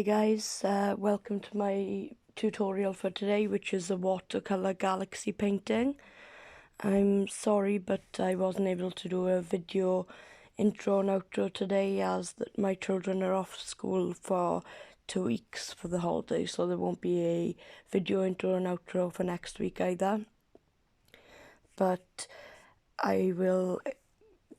Hey guys, welcome to my tutorial for today, which is a watercolour galaxy painting. I'm sorry, but I wasn't able to do a video intro and outro today as my children are off school for 2 weeks for the holiday, so there won't be a video intro and outro for next week either. But I will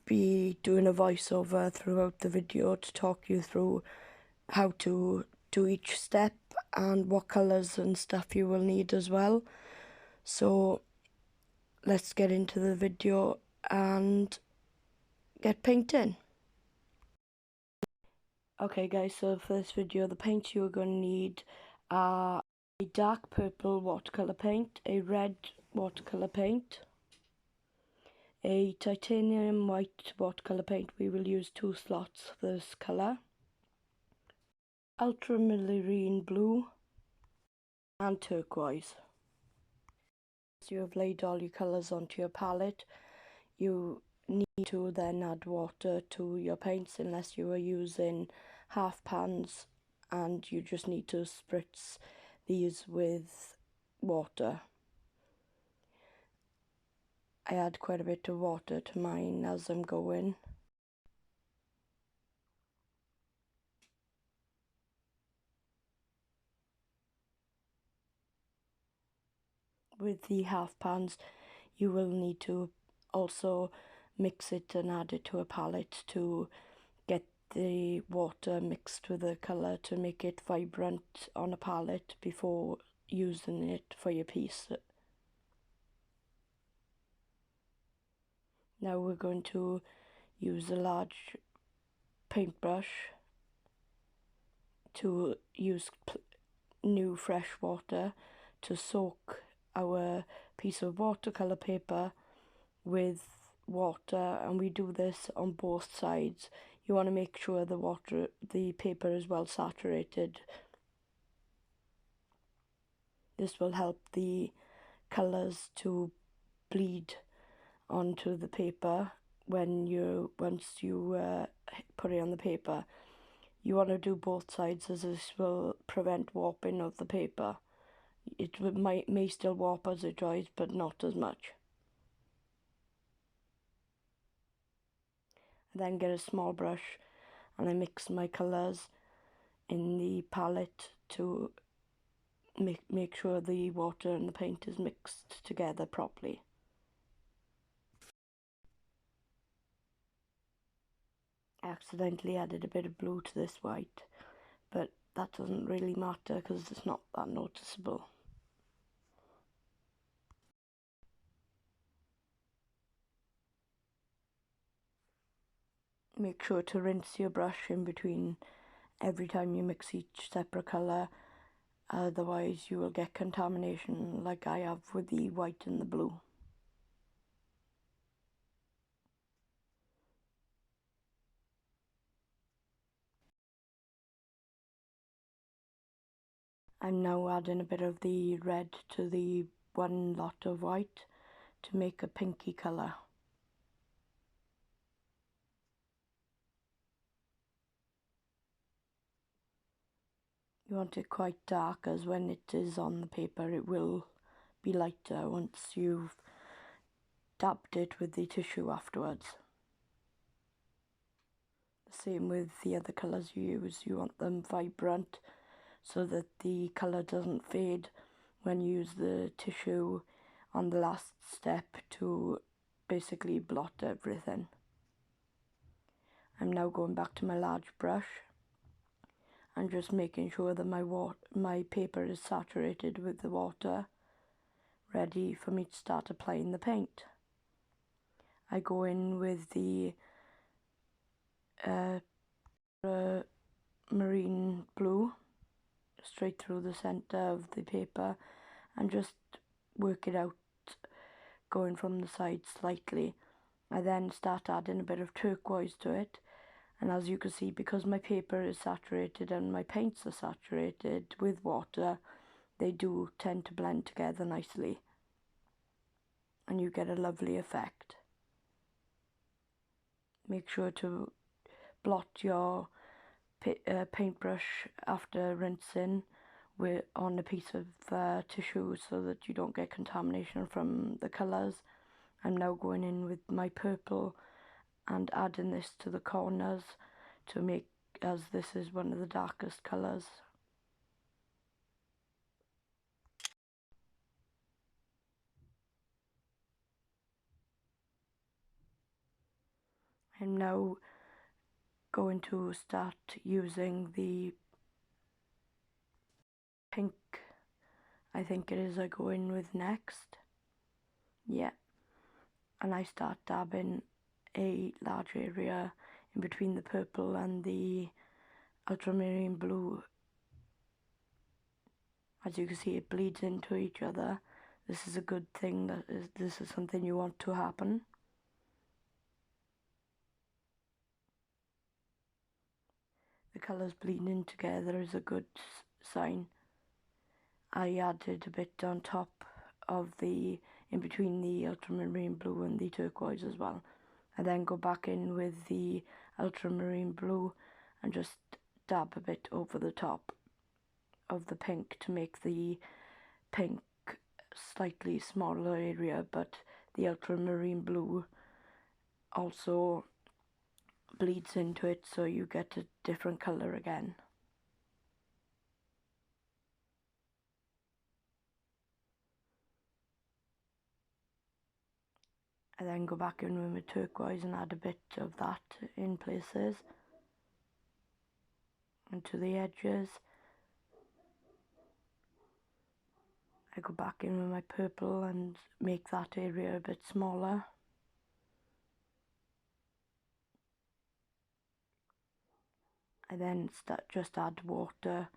be doing a voiceover throughout the video to talk you through how to do each step and what colours and stuff you will need as well. So let's get into the video and get painting. Okay guys, so for this video the paints you're going to need are a dark purple watercolour paint, a red watercolour paint, a titanium white watercolour paint. We will use 2 slots for this colour, ultramarine blue and turquoise. Once you have laid all your colours onto your palette, you need to then add water to your paints unless you are using half pans, and you just need to spritz these with water. I add quite a bit of water to mine as I'm going. With the half pans, you will need to also mix it and add it to a palette to get the water mixed with the colour to make it vibrant on a palette before using it for your piece. Now we're going to use a large paintbrush to use new fresh water to soak our piece of watercolour paper with water, and we do this on both sides. You want to make sure the paper is well saturated. This will help the colours to bleed onto the paper once you put it on the paper. You want to do both sides as this will prevent warping of the paper. It may still warp as it dries, but not as much. I then get a small brush and I mix my colours in the palette to make sure the water and the paint is mixed together properly. I accidentally added a bit of blue to this white, but that doesn't really matter because it's not that noticeable. Make sure to rinse your brush in between every time you mix each separate colour, otherwise you will get contamination like I have with the white and the blue. I'm now adding a bit of the red to the one lot of white to make a pinky colour. You want it quite dark, as when it is on the paper it will be lighter once you've dabbed it with the tissue afterwards. The same with the other colours you use. You want them vibrant so that the colour doesn't fade when you use the tissue on the last step to basically blot everything. I'm now going back to my large brush and just making sure that my paper is saturated with the water, ready for me to start applying the paint. I go in with the marine blue straight through the centre of the paper and just work it out, going from the side slightly. I then start adding a bit of turquoise to it, and as you can see, because my paper is saturated and my paints are saturated with water, they do tend to blend together nicely and you get a lovely effect. Make sure to blot your paintbrush after rinsing on a piece of tissue so that you don't get contamination from the colours. I'm now going in with my purple and adding this to the corners to make, as this is one of the darkest colours. I'm now going to start using the pink, I think it is, I go in with next. Yeah, and I start dabbing a large area in between the purple and the ultramarine blue. As you can see, it bleeds into each other. This is a good thing, this is something you want to happen. The colours bleeding in together is a good sign. I added a bit on top of in between the ultramarine blue and the turquoise as well. I then go back in with the ultramarine blue and just dab a bit over the top of the pink to make the pink slightly smaller area, but the ultramarine blue also bleeds into it, so you get a different colour again. I then go back in with my turquoise and add a bit of that in places and to the edges. I go back in with my purple and make that area a bit smaller. I then just add water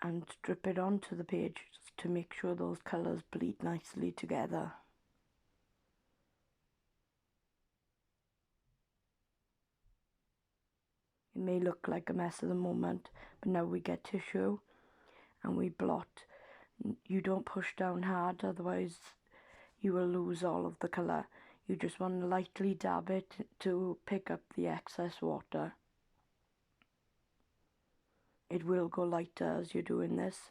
and drip it onto the page to make sure those colours bleed nicely together. It may look like a mess at the moment, but now we get tissue and we blot. You don't push down hard, otherwise you will lose all of the colour. You just want to lightly dab it to pick up the excess water. It will go lighter as you're doing this,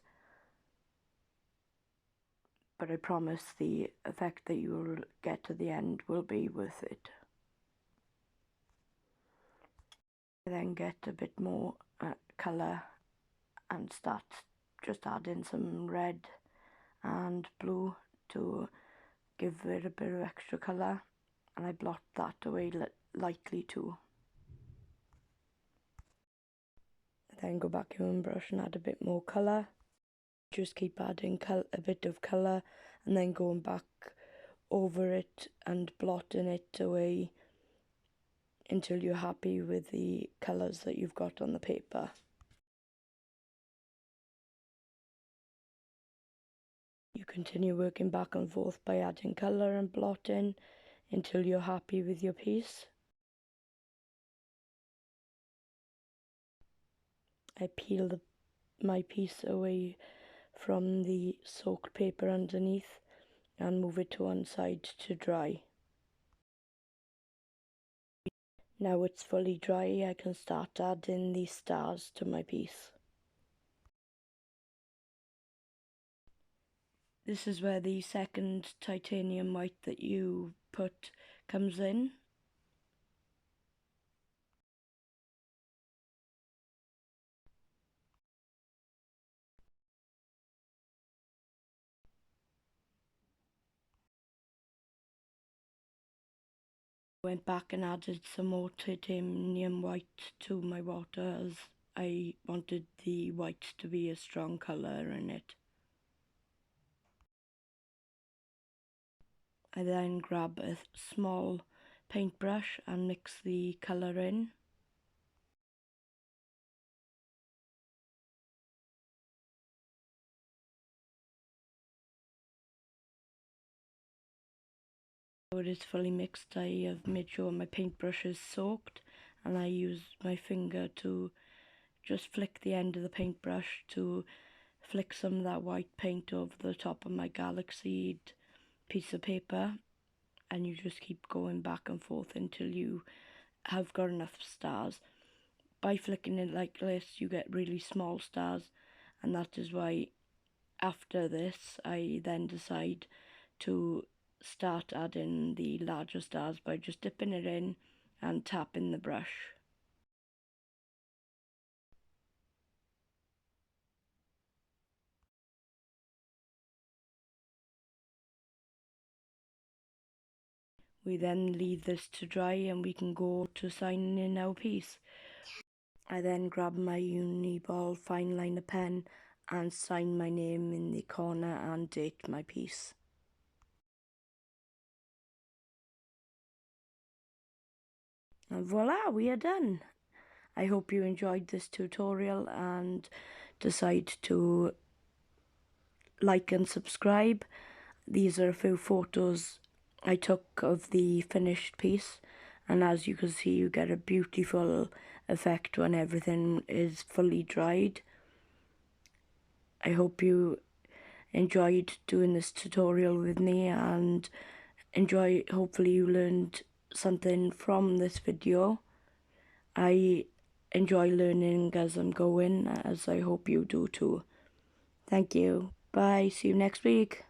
but I promise the effect that you will get at the end will be worth it. I then get a bit more colour and start just adding some red and blue to give it a bit of extra colour, and I blot that away lightly too. I then go back in and brush and add a bit more colour. Just keep adding a bit of colour and then going back over it and blotting it away until you're happy with the colours that you've got on the paper. You continue working back and forth by adding colour and blotting until you're happy with your piece. I peel my piece away from the soaked paper underneath and move it to one side to dry. Now it's fully dry, I can start adding the stars to my piece. This is where the second titanium white that you put comes in. Went back and added some more titanium white to my water as I wanted the white to be a strong colour in it. I then grab a small paintbrush and mix the colour in. When it's fully mixed, I have made sure my paintbrush is soaked, and I use my finger to just flick the end of the paintbrush to flick some of that white paint over the top of my galaxied piece of paper, and you just keep going back and forth until you have got enough stars. by flicking it like this you get really small stars, and that is why after this I then decide to start adding the larger stars by just dipping it in and tapping the brush. We then leave this to dry and we can go to signing in our piece. I then grab my Uniball fine liner pen and sign my name in the corner and date my piece. And voila, we are done. I hope you enjoyed this tutorial and decide to like and subscribe. These are a few photos I took of the finished piece, and as you can see you get a beautiful effect when everything is fully dried. I hope you enjoyed doing this tutorial with me and hopefully you learned something from this video. I enjoy learning as I'm going, as I hope you do too. Thank you. Bye. See you next week.